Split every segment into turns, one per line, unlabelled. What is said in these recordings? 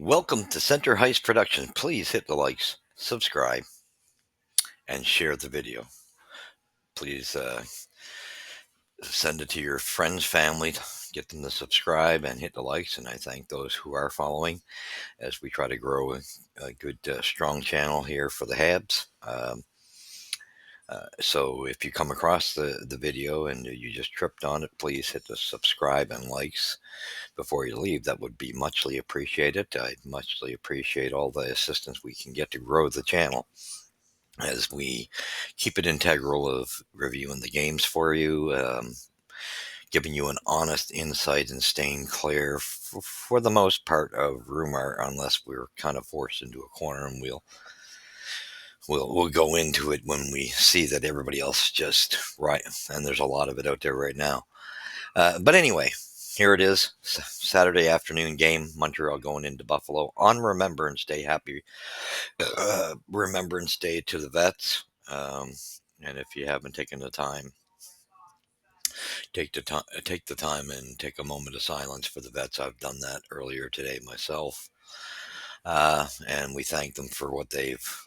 Welcome to Center Heist Production. Please hit the likes, subscribe, and share the video. Please send it to your friends, family, get them to subscribe and hit the likes. And I thank those who are following as we try to grow a good, strong channel here for the Habs. So if you come across the video and you just tripped on it, please hit the subscribe and likes before you leave. That would be muchly appreciated. I'd muchly appreciate all the assistance we can get to grow the channel as we keep it integral of reviewing the games for you, giving you an honest insight and staying clear for the most part of rumor, unless we're kind of forced into a corner, and we'll go into it when we see that everybody else is just right, and there's a lot of it out there right now. But anyway, here it is, Saturday afternoon game, Montreal going into Buffalo on Remembrance Day. Happy Remembrance Day to the vets. And if you haven't taken the time, take the time and take a moment of silence for the vets. I've done that earlier today myself, and we thank them for what they've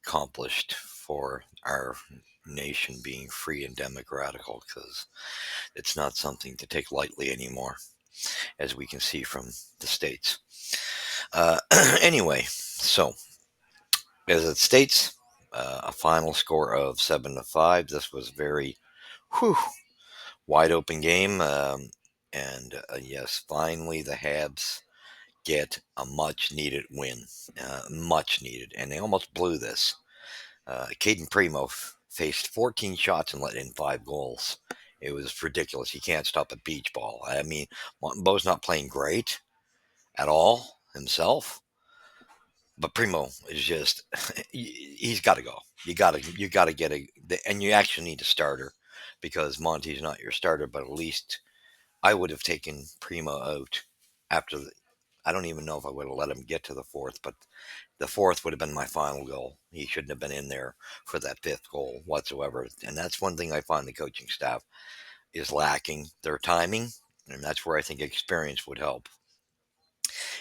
accomplished for our nation being free and democratical, because it's not something to take lightly anymore, as we can see from the states. Anyway, so as it states, a final score of 7-5. This was very wide open game, and yes, finally the Habs get a much needed win, much needed, and they almost blew this. Caden Primo faced 14 shots and let in 5 goals. It was ridiculous. He can't stop a beach ball. I mean, Bo's not playing great at all himself, but Primo is just he's got to go. You got to get and you actually need a starter, because Monty's not your starter, but at least I would have taken Primo out after I don't even know if I would have let him get to the fourth, but the fourth would have been my final goal. He shouldn't have been in there for that fifth goal whatsoever. And that's one thing I find the coaching staff is lacking, their timing, and that's where I think experience would help.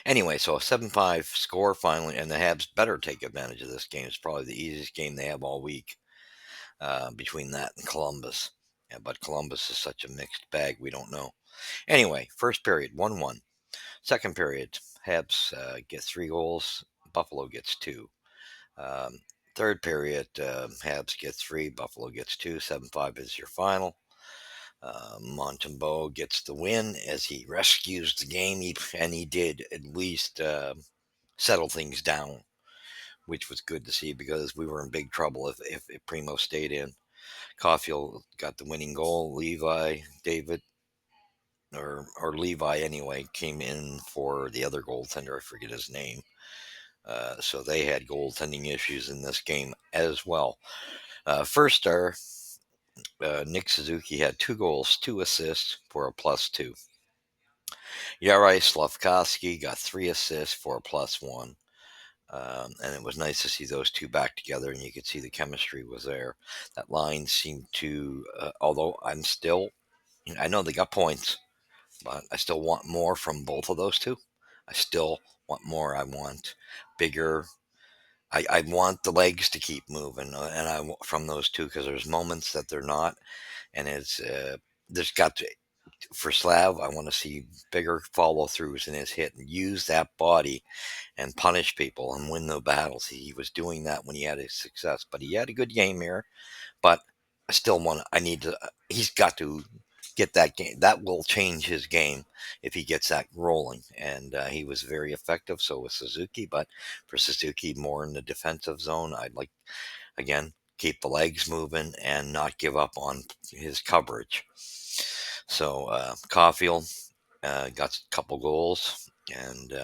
Anyway, so a 7-5 score finally, and the Habs better take advantage of this game. It's probably the easiest game they have all week, between that and Columbus. Yeah, but Columbus is such a mixed bag, we don't know. Anyway, first period, 1-1. Second period, Habs get 3 goals, Buffalo gets 2. Um, Third period, Habs get 3, Buffalo gets 2. 7-5 is your final. Montembeault gets the win as he rescues the game, and he did at least settle things down, which was good to see, because we were in big trouble if Primo stayed in. Caulfield got the winning goal. David, or Levi anyway, came in for the other goaltender. I forget his name. So they had goaltending issues in this game as well. First star, Nick Suzuki had 2 goals, 2 assists for a +2. Jari Slavkovsky got 3 assists for a +1. And it was nice to see those two back together, and you could see the chemistry was there. That line seemed to, although I know they got points, but I still want more from both of those two. I still want more. I want bigger. I want the legs to keep moving, and from those two, because there's moments that they're not, and there's got to, for Slav, I want to see bigger follow throughs in his hit and use that body and punish people and win the battles. He was doing that when he had his success, but he had a good game here. But he's got to get that game. That will change his game if he gets that rolling. And he was very effective. So was Suzuki. But for Suzuki, more in the defensive zone, I'd like, again, keep the legs moving and not give up on his coverage. So Caulfield got a couple goals. And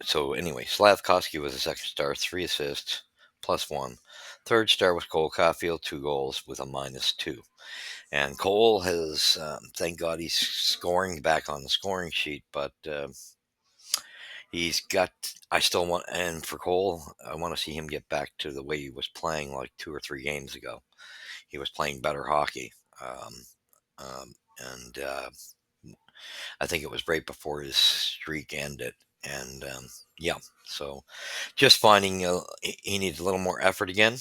so anyway, Slavkovsky was the second star, 3 assists, +1. Third star was Cole Caulfield, 2 goals with a -2. And Cole has, thank God, he's scoring back on the scoring sheet, but I still want, and for Cole, I want to see him get back to the way he was playing like 2 or 3 games ago. He was playing better hockey. And I think it was right before his streak ended. And yeah, so just finding he needs a little more effort again.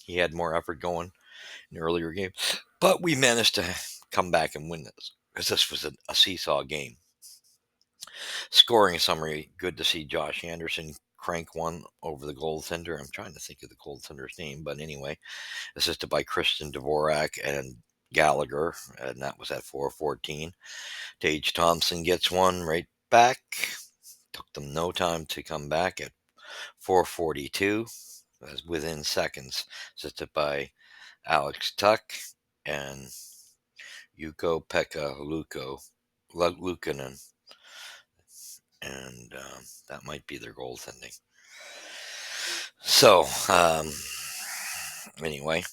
He had more effort going in the earlier game, but we managed to come back and win this because this was a seesaw game. Scoring summary, good to see Josh Anderson crank one over the goaltender. I'm trying to think of the goaltender's name, but anyway, assisted by Christian Dvorak and Gallagher, and that was at 4:14. Tage Thompson gets one right back. Took them no time to come back at 4:42. As within seconds, assisted by Alex Tuck and Yuko Pekka Luukkonen, and that might be their goaltending. So, anyway,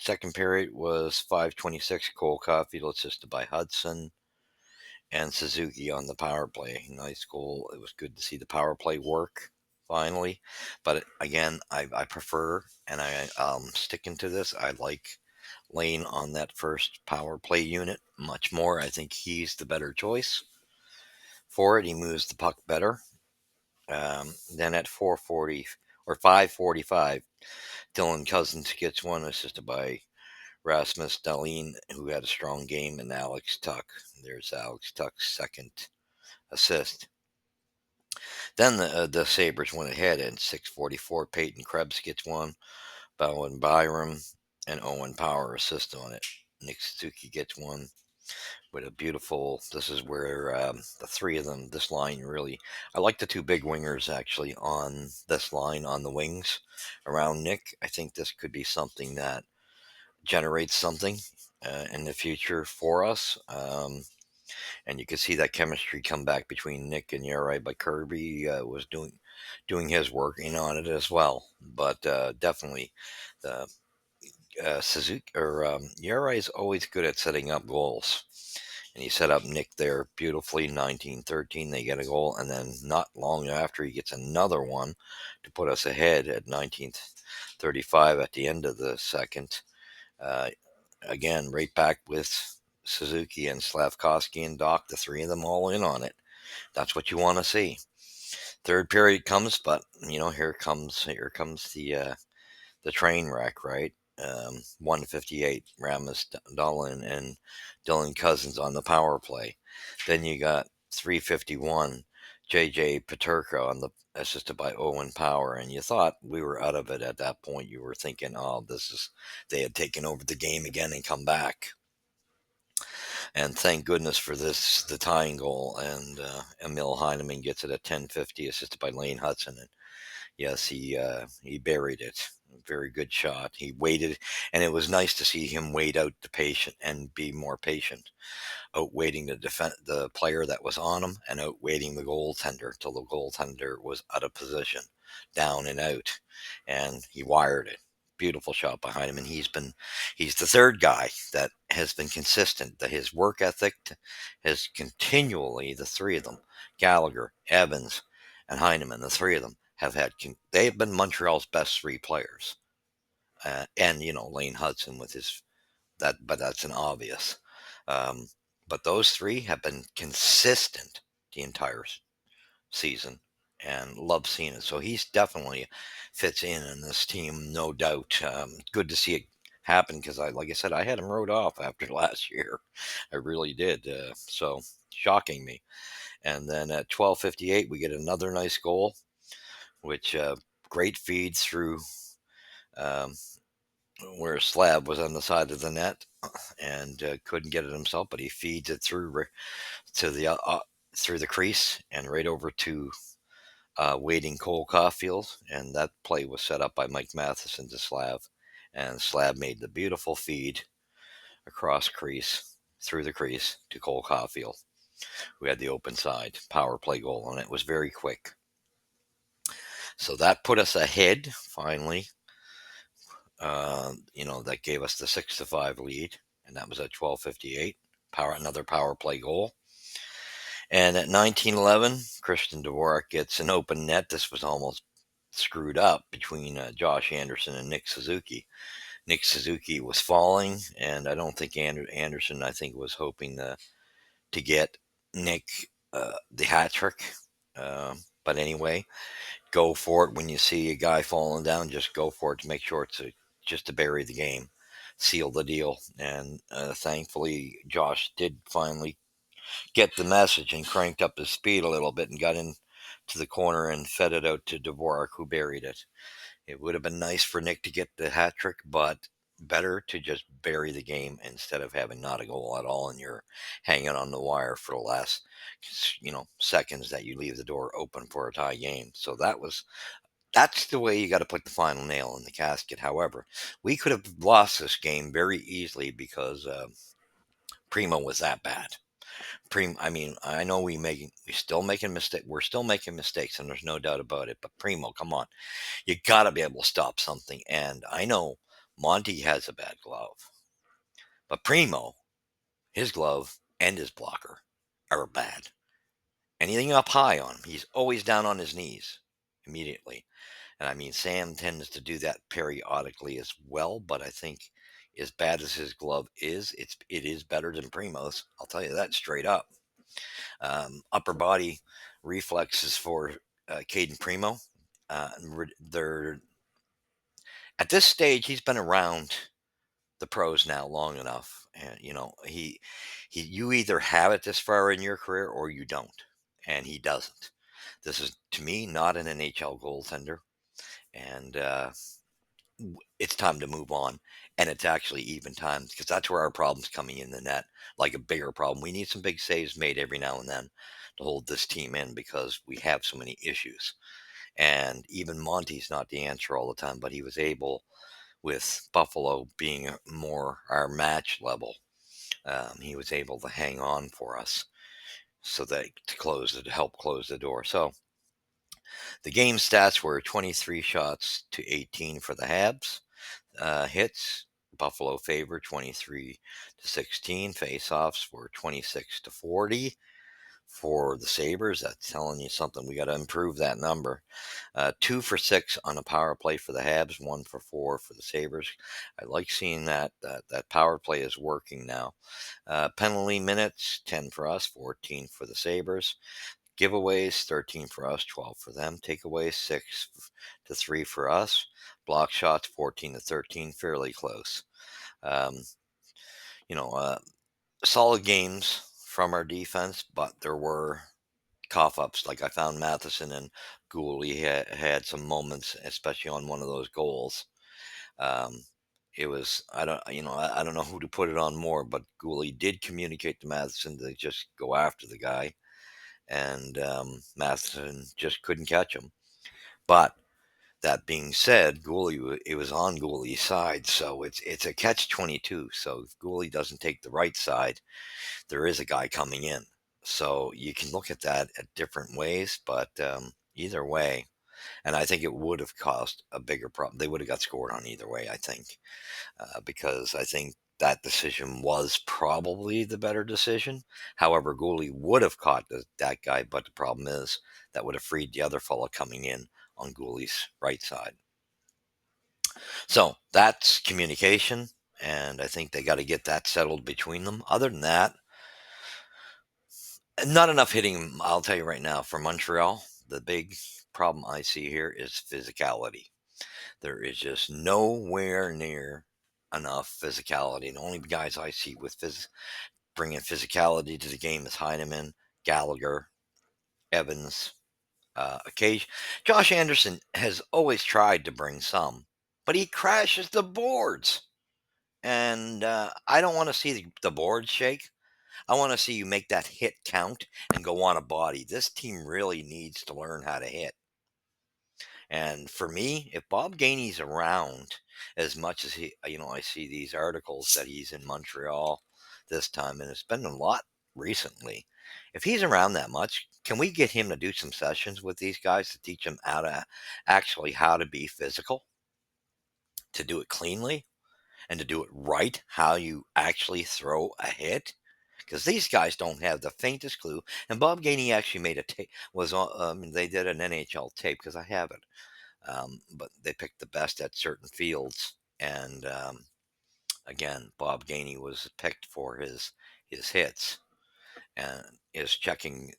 second period was 5:26. Cole Caulfield assisted by Hudson and Suzuki on the power play. Nice goal. It was good to see the power play work finally. But again, I prefer, and sticking to this. I like Lane on that first power play unit much more. I think he's the better choice for it. He moves the puck better. Then at 4:40 or 5:45, Dylan Cousins gets one assisted by Rasmus Dahlin, who had a strong game, and Alex Tuck. There's Alex Tuck's second assist. Then the Sabres went ahead at 6:44. Peyton Krebs gets one. Bowen Byram and Owen Power assist on it. Nick Suzuki gets one with a beautiful. This is where the three of them, this line really. I like the two big wingers actually on this line on the wings around Nick. I think this could be something that generates something in the future for us. And you can see that chemistry come back between Nick and Yuri, but Kirby was doing his work on it as well. But definitely, the Suzuki or Yuri is always good at setting up goals, and he set up Nick there beautifully. 1913, they get a goal, and then not long after he gets another one to put us ahead at 1935 at the end of the second. Uh, Again, right back with Suzuki and Slavkovsky and Doc, the three of them all in on it. That's what you want to see. Third period comes, but here comes the train wreck, right? 158, Ramus Dolan and Dylan Cousins on the power play. Then you got 351, JJ Paterka on the assisted by Owen Power, and you thought we were out of it at that point. You were thinking, oh, they had taken over the game again and come back. And thank goodness for the tying goal. And Emil Heineman gets it at 10:50, assisted by Lane Hudson. And yes, he buried it. Very good shot. He waited, and it was nice to see him wait out the patient and be more patient, outweighting the player that was on him, and outweighting the goaltender till the goaltender was out of position, down and out, and he wired it. Beautiful shot behind him, and he's the third guy that has been consistent. That his work ethic has continually, the three of them, Gallagher, Evans, and Heineman, the three of them they have been Montreal's best three players, and Lane Hudson with his but that's an obvious. Um, but those three have been consistent the entire season, and love seeing it. So he's definitely fits in this team, no doubt. Good to see it happen because like I said, I had him wrote off after last year. I really did. So shocking me. And then at 12:58, we get another nice goal, which great feed through. Um, where Slab was on the side of the net and couldn't get it himself, but he feeds it to through the crease and right over to waiting Cole Caulfield, and that play was set up by Mike Matheson to Slab, and Slab made the beautiful feed across crease through the crease to Cole Caulfield, who had the open side power play goal, and it was very quick. So that put us ahead finally. That gave us the 6-5 lead, and that was at 12:58. Another power play goal. And at 19:11, Christian Dvorak gets an open net. This was almost screwed up between Josh Anderson and Nick Suzuki. Nick Suzuki was falling, and I don't think Anderson, I think, was hoping to get Nick the hat trick. But anyway, go for it when you see a guy falling down. Just go for it to make sure just to bury the game, seal the deal. And thankfully, Josh did finally get the message and cranked up his speed a little bit and got in to the corner and fed it out to Dvorak, who buried it. It would have been nice for Nick to get the hat trick, but better to just bury the game instead of having not a goal at all and you're hanging on the wire for the last seconds that you leave the door open for a tie game. So that's the way you got to put the final nail in the casket. However, we could have lost this game very easily because Primo was that bad. I mean, I know we still making mistake. We're still making mistakes, and there's no doubt about it. But Primo, come on, you got to be able to stop something. And I know Monty has a bad glove, but Primo, his glove and his blocker are bad. Anything up high on him, he's always down on his knees immediately. And I mean, Sam tends to do that periodically as well. But I think, as bad as his glove is, it is better than Primo's. I'll tell you that straight up. Upper body reflexes for Caden Primo. They're at this stage. He's been around the pros now long enough, and you either have it this far in your career or you don't, and he doesn't. This is to me not an NHL goaltender, and it's time to move on. And it's actually even time because that's where our problem's coming in the net, like a bigger problem. We need some big saves made every now and then to hold this team in because we have so many issues. And even Monty's not the answer all the time, but he was able, with Buffalo being more our match level, he was able to hang on for us so that to help close the door. So the game stats were 23 shots to 18 for the Habs. Hits, Buffalo favor 23-16. Faceoffs were 26-40 for the Sabres. That's telling you something. We got to improve that number. 2 for 6 on a power play for the Habs, 1 for 4 for the Sabres. I like seeing that power play is working now. Penalty minutes, 10 for us, 14 for the Sabres. Giveaways, 13 for us, 12 for them. Takeaways, 6-3 for us. Block shots, 14-13, fairly close. Um, you know, uh, Solid games from our defense, but there were cough ups. Like I found Matheson and Gooley had some moments, especially on one of those goals. Um, it was I don't know who to put it on more, but Gooley did communicate to Matheson to just go after the guy, and Matheson just couldn't catch him. But that being said, it was on Gooley's side, so it's a catch-22. So if Gooley doesn't take the right side, there is a guy coming in. So you can look at that at different ways, but either way, and I think it would have caused a bigger problem. They would have got scored on either way, I think, because I think that decision was probably the better decision. However, Gooley would have caught that guy, but the problem is that would have freed the other fellow coming in on Gooley's right side. So that's communication, and I think they got to get that settled between them. Other than that, not enough hitting. I'll tell you right now, for Montreal, the big problem I see here is physicality. There is just nowhere near enough physicality. The only guys I see with bringing physicality to the game is Heineman, Gallagher, Evans, occasion. Josh Anderson has always tried to bring some, but he crashes the boards. And I don't want to see the boards shake. I want to see you make that hit count and go on a body. This team really needs to learn how to hit. And for me, if Bob Gainey's around as much as I see these articles that he's in Montreal this time, and it's been a lot recently. If he's around that much, can we get him to do some sessions with these guys to teach them how to be physical, to do it cleanly, and to do it right? How you actually throw a hit? Because these guys don't have the faintest clue. And Bob Gainey actually made a tape. They did an NHL tape because I have it. But they picked the best at certain fields. And again, Bob Gainey was picked for his hits. and is checking,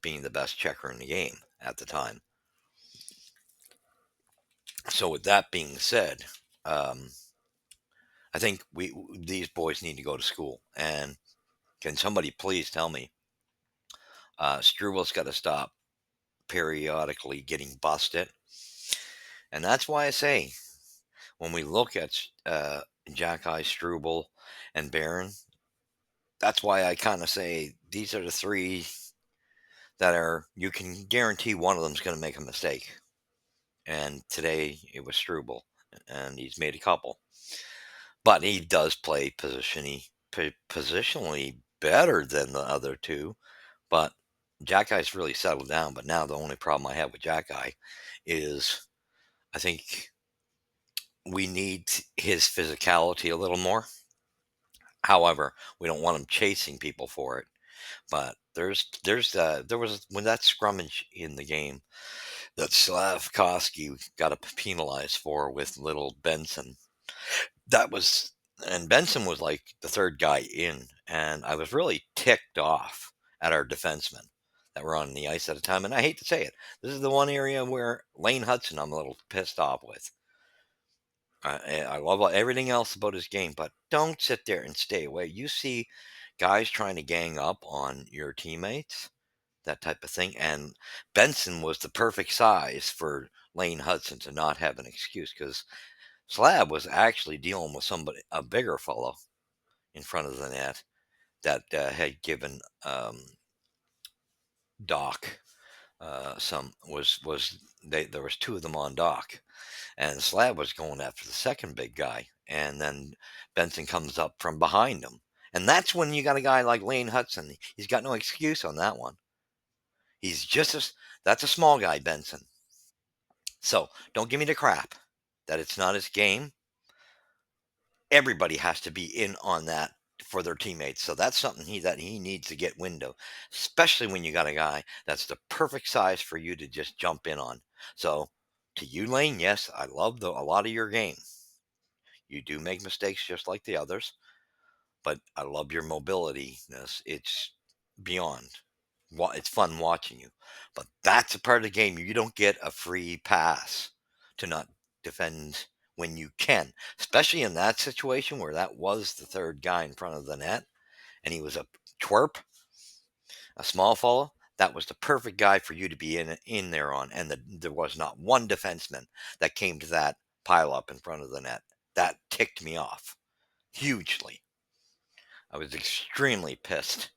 being the best checker in the game at the time. So with that being said, um, I think these boys need to go to school. And can somebody please tell me, Struvel's got to stop periodically getting busted. And that's why I say, when we look at Jack Struble, and Barron, that's why I kind of say these are the three that are, you can guarantee one of them's going to make a mistake. And today it was Struble, and he's made a couple. But he does play positionally better than the other two. But Jack Eye's really settled down. But now the only problem I have with Jack Eye is, I think we need his physicality a little more. However, we don't want him chasing people for it. But there was, when that scrummage in the game that Slavkovsky got penalized for with little Benson. That was, and Benson was like the third guy in, and I was really ticked off at our defensemen that were on the ice at the time. And I hate to say it, this is the one area where Lane Hudson I'm a little pissed off with. I love everything else about his game, but don't sit there and stay away. You see guys trying to gang up on your teammates, that type of thing. And Benson was the perfect size for Lane Hudson to not have an excuse, because Slab was actually dealing with somebody, a bigger fellow in front of the net, that had given Doc some, there was two of them on Doc, and Slab was going after the second big guy, and then Benson comes up from behind him. And that's when you got a guy like Lane Hudson. He's got no excuse on that one. He's just as, that's a small guy, Benson. So don't give me the crap that it's not his game. Everybody has to be in on that for their teammates. So that's something that he needs to get wind of, especially when you got a guy that's the perfect size for you to just jump in on. So to you, Lane, yes, I love a lot of your game. You do make mistakes just like the others, but I love your mobility. It's beyond. It's fun watching you, but that's a part of the game. You don't get a free pass to not defend when you can, especially in that situation where that was the third guy in front of the net, and he was a twerp, a small fellow. That was the perfect guy for you to be in there on, and there was not one defenseman that came to that pile up in front of the net. That ticked me off hugely. I was extremely pissed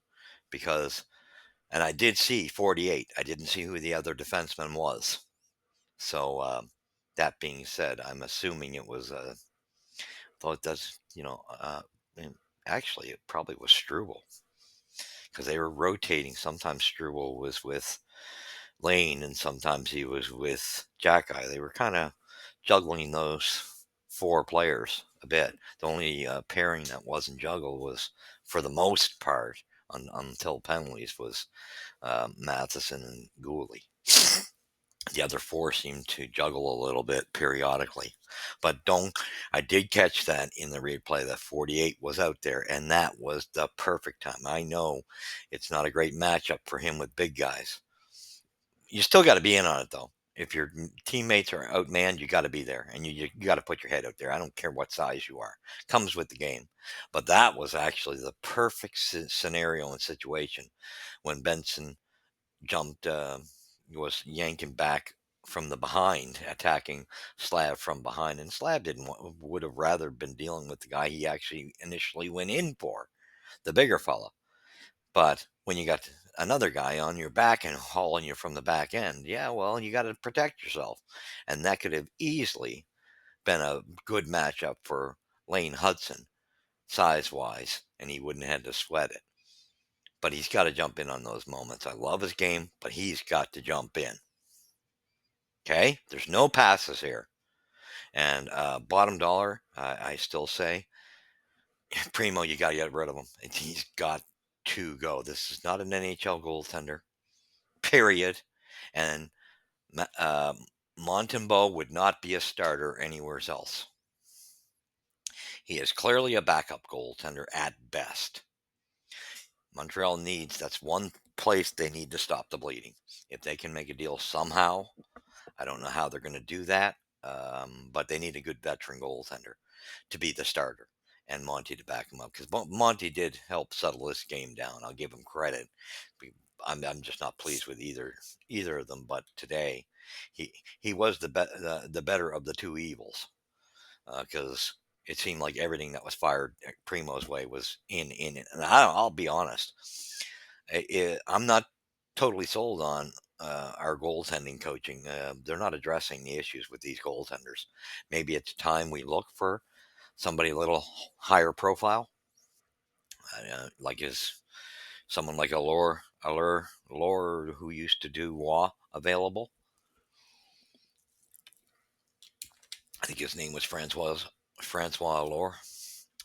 because, and I did see 48. I didn't see who the other defenseman was. So that being said, I'm assuming it was, though it does, and actually it probably was Struble, because they were rotating. Sometimes Struble was with Lane, and sometimes he was with Jackeye. They were kind of juggling those four players a bit. The only pairing that wasn't juggled was, for the most part, until penalties, was Matheson and Gooley. The other four seemed to juggle a little bit periodically. But I did catch that in the replay that 48 was out there, and that was the perfect time. I know it's not a great matchup for him with big guys. You still got to be in on it, though. If your teammates are outmanned, you got to be there, and you got to put your head out there. I don't care what size you are; comes with the game. But that was actually the perfect scenario and situation when Benson jumped, was yanking back from the behind, attacking Slab from behind, and Slab didn't would have rather been dealing with the guy he actually initially went in for, the bigger fella. But when you got another guy on your back and hauling you from the back end, yeah, well, you got to protect yourself. And that could have easily been a good matchup for Lane Hudson, size wise, and he wouldn't have had to sweat it. But he's got to jump in on those moments. I love his game, but he's got to jump in. Okay? There's no passes here. And bottom dollar, I still say, Primo, you got to get rid of him. He's got to go. This is not an NHL goaltender, period. And uh, Montembeault would not be a starter anywhere else. He is clearly a backup goaltender at best. Montreal needs, that's one place they need to stop the bleeding. If they can make a deal somehow, I don't know how they're going to do that, but they need a good veteran goaltender to be the starter and Monty to back him up because Monty did help settle this game down. I'll give him credit. I'm just not pleased with either of them. But today, he was the better of the two evils because it seemed like everything that was fired Primo's way was in it. And I'll be honest, I'm not totally sold on our goaltending coaching. They're not addressing the issues with these goaltenders. Maybe it's time we look for somebody a little higher profile, like is someone like Allure, who used to do WA available. I think his name was Francois Allure.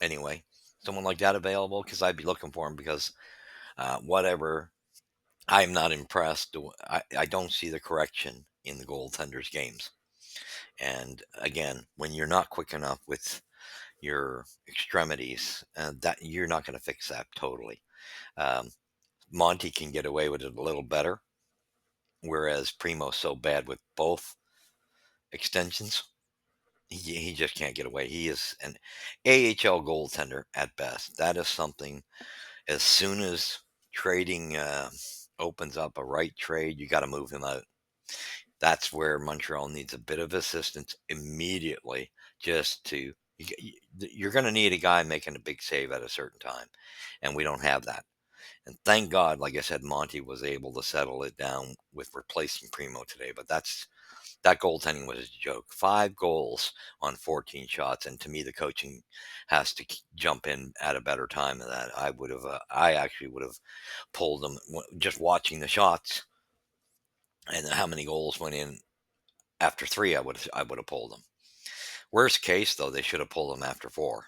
Anyway, someone like that available because I'd be looking for him because whatever. I'm not impressed. I don't see the correction in the goaltenders' games. And again, when you're not quick enough with your extremities, that you're not going to fix that totally. Um, Monty can get away with it a little better, whereas Primo's so bad with both extensions, he just can't get away. He is an AHL goaltender at best. That is something. As soon as trading opens up a right trade, you got to move him out. That's where Montreal needs a bit of assistance immediately, just to you're going to need a guy making a big save at a certain time, and we don't have that. And thank God, like I said, Monty was able to settle it down with replacing Primo today. But that goaltending was a joke. 5 goals on 14 shots, and to me, the coaching has to jump in at a better time than that. I actually would have pulled them just watching the shots and how many goals went in after 3. I would have pulled them. Worst case, though, they should have pulled them after 4.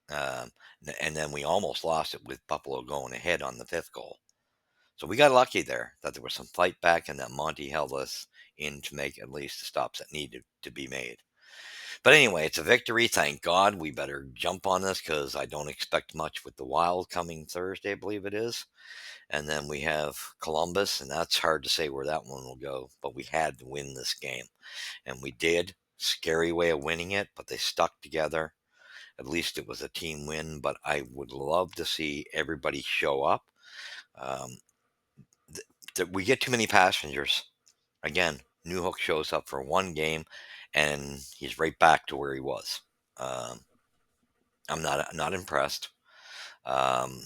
Um, and then we almost lost it with Buffalo going ahead on the 5th goal. So we got lucky there that there was some fight back and that Monty held us in to make at least the stops that needed to be made. But anyway, it's a victory. Thank God. We better jump on this because I don't expect much with the Wild coming Thursday, I believe it is. And then we have Columbus, and that's hard to say where that one will go. But we had to win this game, and we did. Scary way of winning it, but they stuck together. At least it was a team win. But I would love to see everybody show up. Um, we get too many passengers. Again, Newhook shows up for one game, and he's right back to where he was. Um, I'm not impressed. Um,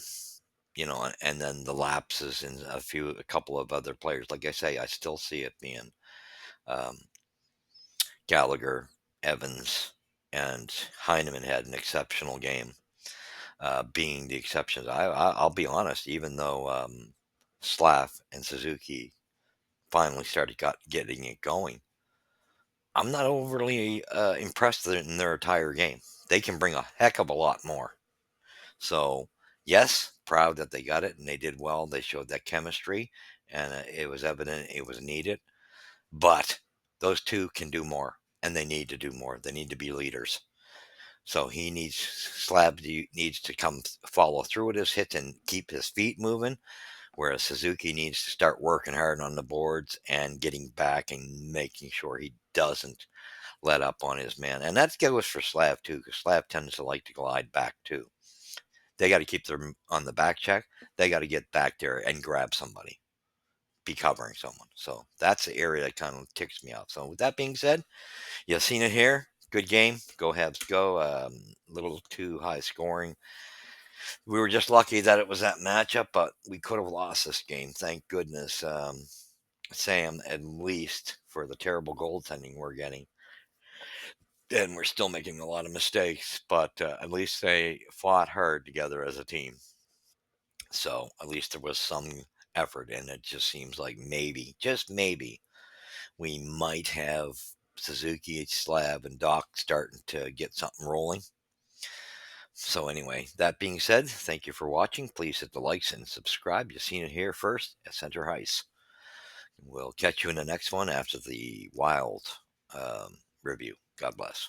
and then the lapses in a couple of other players. Like I say, I still see it being um, Gallagher, Evans, and Heineman had an exceptional game, being the exceptions. I'll be honest, even though Slav and Suzuki finally getting it going, I'm not overly impressed in their entire game. They can bring a heck of a lot more. So, yes, proud that they got it and they did well. They showed that chemistry, and it was evident it was needed. But those two can do more, and they need to do more. They need to be leaders. So needs to come follow through with his hits and keep his feet moving, whereas Suzuki needs to start working hard on the boards and getting back and making sure he doesn't let up on his man. And that goes for Slav too, because Slav tends to like to glide back too. They got to keep them on the back check. They got to get back there and grab somebody, be covering someone. So that's the area that kind of ticks me off. So with that being said, you seen it here. Good game. Go Habs go. Little too high scoring. We were just lucky that it was that matchup, but we could have lost this game. Thank goodness, Sam, at least for the terrible goaltending we're getting. And we're still making a lot of mistakes, but at least they fought hard together as a team. So at least there was some effort, and it just seems like maybe, just maybe, we might have Suzuki, Slab, and Doc starting to get something rolling. So anyway, that being said, thank you for watching. Please hit the likes and subscribe. You've seen it here first at Center Ice. We'll catch you in the next one after the Wild review. God bless.